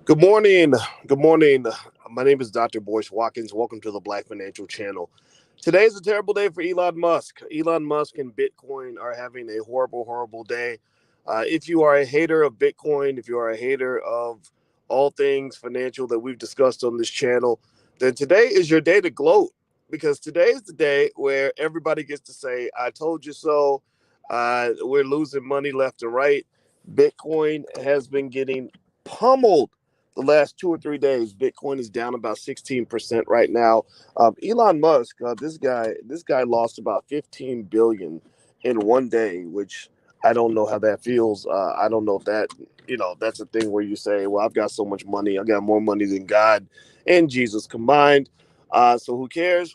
Good morning. Good morning. My name is Dr. Boyce Watkins. Welcome to the Black Financial Channel. Today is a terrible day for Elon Musk. Elon Musk and Bitcoin are having a horrible, horrible day. If you are a hater of Bitcoin, if you are a hater of all things financial that we've discussed on this channel, then today is your day to gloat because today is the day where everybody gets to say, I told you so. We're losing money left and right. Bitcoin has been getting pummeled the last 2 or 3 days. Bitcoin is down about 16% right now. Elon Musk, this guy lost about 15 billion in one day, which I don't know how that feels. I don't know if that's a thing where you say, well, I've got so much money, I got more money than God and Jesus combined. So who cares?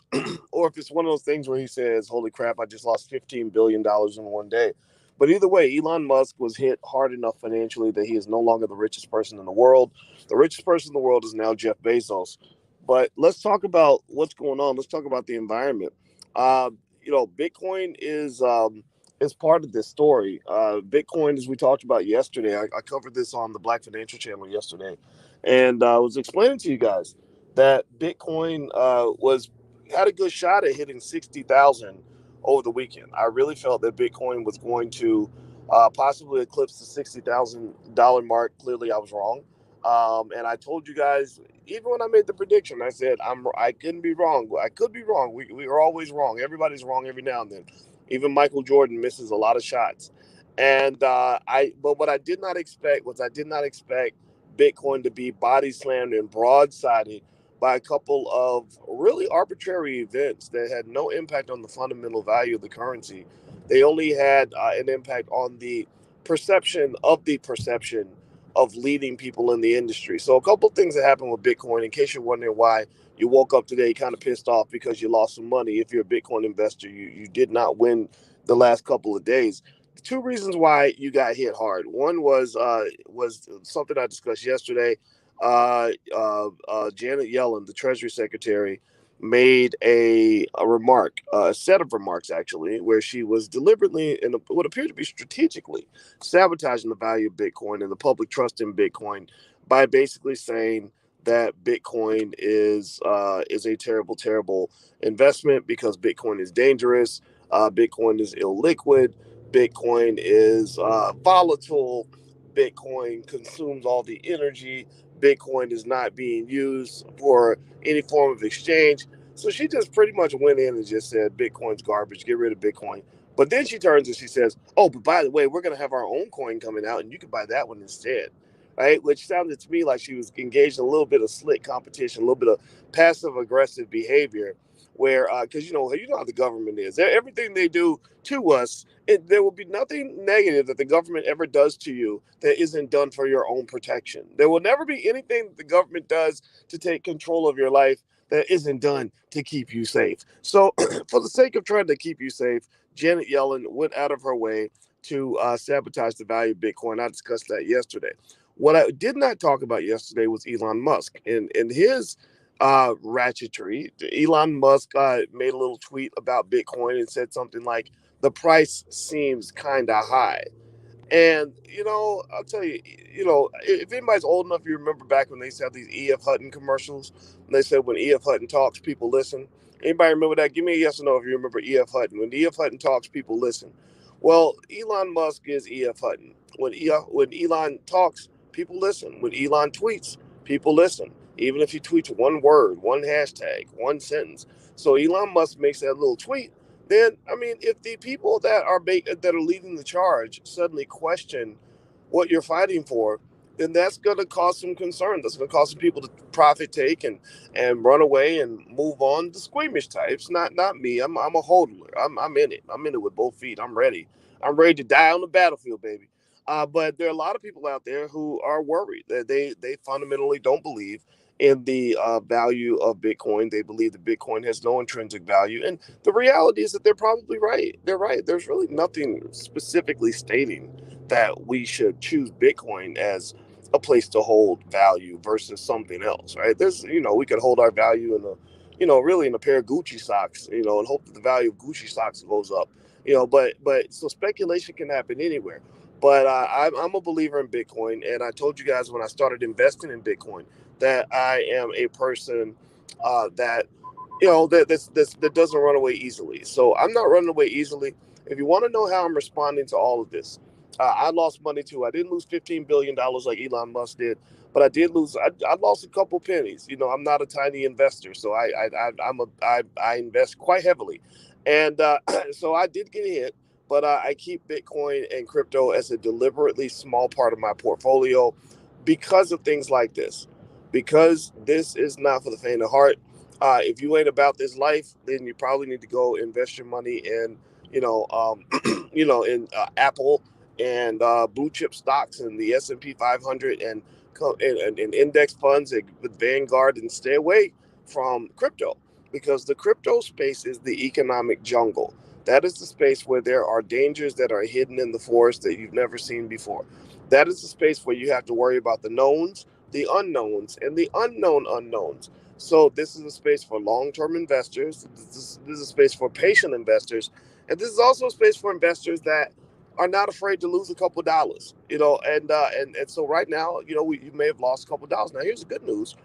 Or if it's one of those things where he says, holy crap, I just lost $15 billion in one day. But either way, Elon Musk was hit hard enough financially that he is no longer the richest person in the world. The richest person in the world is now Jeff Bezos. But let's talk about what's going on. Let's talk about the environment. Uh, Bitcoin is part of this story. Bitcoin, as we talked about yesterday, I covered this on the Black Financial Channel yesterday, and I was explaining to you guys that Bitcoin was had a good shot at hitting 60,000 over the weekend. I really felt that Bitcoin was going to possibly eclipse the $60,000 mark. Clearly, I was wrong. And I told you guys, even when I made the prediction, I said I couldn't be wrong. I could be wrong. We are always wrong. Everybody's wrong every now and then. Even Michael Jordan misses a lot of shots. And but what I did not expect was I did not expect Bitcoin to be body slammed and broadsided by a couple of really arbitrary events that had no impact on the fundamental value of the currency. They only had an impact on the perception of leading people in the industry. So a couple of things that happened with Bitcoin, in case you're wondering why you woke up today kind of pissed off because you lost some money. If you're a Bitcoin investor, you did not win the last couple of days. Two reasons why you got hit hard. One was something I discussed yesterday. Janet Yellen, the Treasury Secretary, made a remark, a set of remarks actually, where she was deliberately and what appeared to be strategically sabotaging the value of Bitcoin and the public trust in Bitcoin by basically saying that Bitcoin is a terrible, terrible investment because Bitcoin is dangerous. Bitcoin is illiquid. Bitcoin is volatile. Bitcoin consumes all the energy. Bitcoin is not being used for any form of exchange. So she just pretty much went in and just said Bitcoin's garbage, get rid of Bitcoin. But then she turns and she says, oh, but by the way, we're going to have our own coin coming out and you can buy that one instead. Right? Which sounded to me like she was engaged in a little bit of slick competition, a little bit of passive aggressive behavior where, because you know how the government is. Everything they do to us, there will be nothing negative that the government ever does to you that isn't done for your own protection. There will never be anything that the government does to take control of your life that isn't done to keep you safe. So, for the sake of trying to keep you safe, Janet Yellen went out of her way to sabotage the value of Bitcoin. I discussed that yesterday. What I did not talk about yesterday was Elon Musk and his ratchetry. Elon Musk made a little tweet about Bitcoin and said something like, the price seems kind of high. And, I'll tell you, if anybody's old enough, you remember back when they used to have these E.F. Hutton commercials. And they said when E.F. Hutton talks, people listen. Anybody remember that? Give me a yes or no if you remember E.F. Hutton. When E.F. Hutton talks, people listen. Well, Elon Musk is E.F. Hutton. When Elon talks, people listen. When Elon tweets, people listen. Even if he tweets one word, one hashtag, one sentence. So Elon Musk makes that little tweet, then I mean, if the people that are leading the charge suddenly question what you're fighting for, then that's going to cause some concern. That's going to cause some people to profit take and run away and move on. The squeamish types, not me. I'm a hodler. I'm in it. I'm in it with both feet. I'm ready. I'm ready to die on the battlefield, baby. But there are a lot of people out there who are worried that they fundamentally don't believe in the value of Bitcoin. They believe that Bitcoin has no intrinsic value, and the reality is that they're probably right. They're right. There's really nothing specifically stating that we should choose Bitcoin as a place to hold value versus something else, right? We could hold our value in really in a pair of Gucci socks, and hope that the value of Gucci socks goes up, but so speculation can happen anywhere. But I'm a believer in Bitcoin, and I told you guys when I started investing in Bitcoin that I am a person that that doesn't run away easily. So I'm not running away easily. If you want to know how I'm responding to all of this, I lost money too. I didn't lose $15 billion like Elon Musk did, but I did lose. I lost a couple pennies. I'm not a tiny investor, so I invest quite heavily, and so I did get hit. But I keep Bitcoin and crypto as a deliberately small part of my portfolio because of things like this. Because this is not for the faint of heart. If you ain't about this life, then you probably need to go invest your money in, in Apple and blue chip stocks and the S&P 500 and index funds with Vanguard, and stay away from crypto, because the crypto space is the economic jungle. That is the space where there are dangers that are hidden in the forest that you've never seen before. That is the space where you have to worry about the knowns, the unknowns, and the unknown unknowns. So this is a space for long-term investors. This is a space for patient investors, and this is also a space for investors that are not afraid to lose a couple dollars. And so right now, you may have lost a couple dollars. Now here's the good news: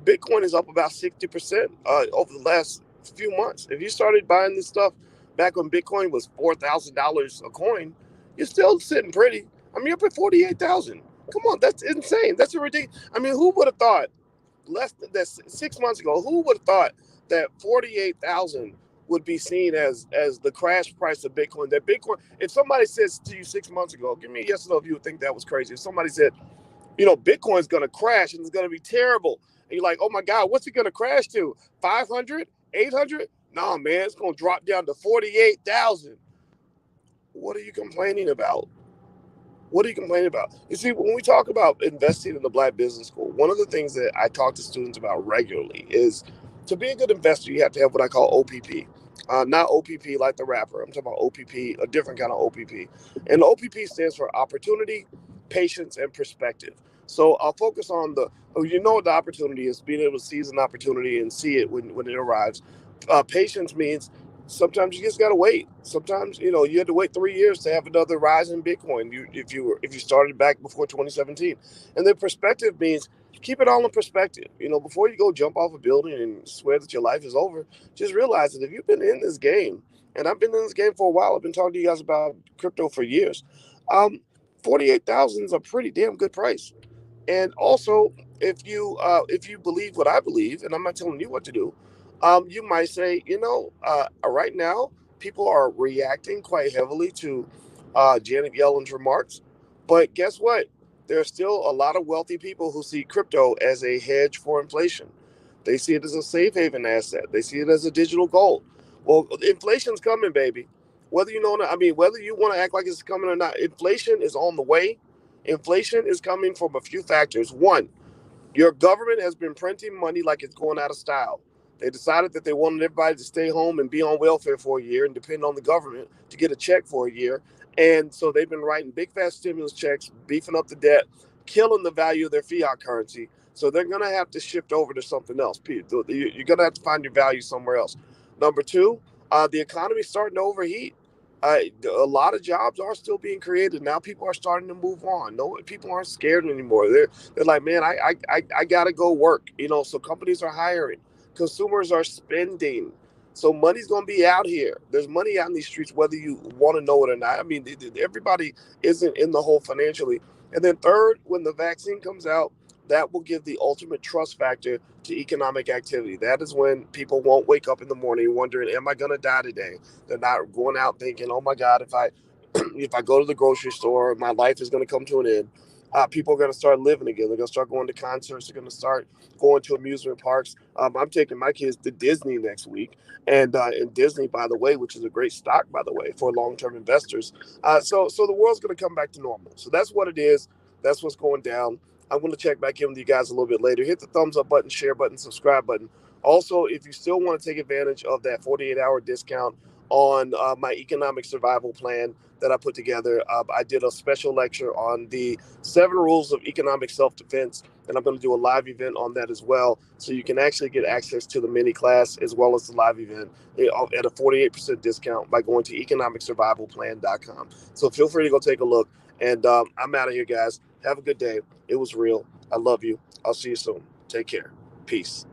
Bitcoin is up about 60% over the last few months. If you started buying this stuff back when Bitcoin was $4,000 a coin, you're still sitting pretty. I mean, you're up at 48,000. Come on, that's insane. That's a ridiculous. I mean, who would have thought less than that 6 months ago? Who would have thought that 48,000 would be seen as the crash price of Bitcoin? That Bitcoin, if somebody says to you 6 months ago, give me a yes or no if you would think that was crazy. If somebody said, Bitcoin's going to crash and it's going to be terrible, and you're like, oh my God, what's it going to crash to? 500, 800? No, man, it's going to drop down to 48,000. What are you complaining about? What are you complaining about? You see, when we talk about investing in the Black Business School, one of the things that I talk to students about regularly is, to be a good investor, you have to have what I call OPP. Not OPP like the rapper. I'm talking about OPP, a different kind of OPP. And OPP stands for opportunity, patience, and perspective. So I'll focus on what the opportunity is, being able to seize an opportunity and see it when it arrives. Patience means sometimes you just gotta wait. Sometimes you had to wait 3 years to have another rise in Bitcoin. If you started back before 2017, and then perspective means keep it all in perspective. Before you go jump off a building and swear that your life is over, just realize that if you've been in this game, and I've been in this game for a while, I've been talking to you guys about crypto for years. Um, 48,000 is a pretty damn good price. And also, if you believe what I believe, and I'm not telling you what to do, you might say, right now people are reacting quite heavily to Janet Yellen's remarks, but guess what? There are still a lot of wealthy people who see crypto as a hedge for inflation. They see it as a safe haven asset. They see it as a digital gold. Well, inflation's coming, baby. Whether you want to act like it's coming or not, inflation is on the way. Inflation is coming from a few factors. One, your government has been printing money like it's going out of style. They decided that they wanted everybody to stay home and be on welfare for a year and depend on the government to get a check for a year. And so they've been writing big, fat stimulus checks, beefing up the debt, killing the value of their fiat currency. So they're going to have to shift over to something else. You're going to have to find your value somewhere else. Number two, the economy's starting to overheat. A lot of jobs are still being created now. People are starting to move on. No, people aren't scared anymore. They're like, man, I gotta go work. So companies are hiring, consumers are spending. So money's gonna be out here. There's money out in these streets, whether you want to know it or not. I mean, everybody isn't in the hole financially. And then third, when the vaccine comes out, that will give the ultimate trust factor to economic activity. That is when people won't wake up in the morning wondering, am I gonna die today? They're not going out thinking, oh my God, if I if I go to the grocery store, my life is going to come to an end. People are going to start living again. They're going to start going to concerts. They're going to start going to amusement parks. I'm taking my kids to Disney next week. And Disney, by the way, which is a great stock, by the way, for long-term investors. So the world's going to come back to normal. So that's what it is. That's what's going down. I'm going to check back in with you guys a little bit later. Hit the thumbs up button, share button, subscribe button. Also, if you still want to take advantage of that 48-hour discount on my economic survival plan that I put together, I did a special lecture on the 7 rules of economic self-defense, and I'm going to do a live event on that as well. So you can actually get access to the mini class as well as the live event at a 48% discount by going to economicsurvivalplan.com. So feel free to go take a look. And I'm out of here, guys. Have a good day. It was real. I love you. I'll see you soon. Take care. Peace.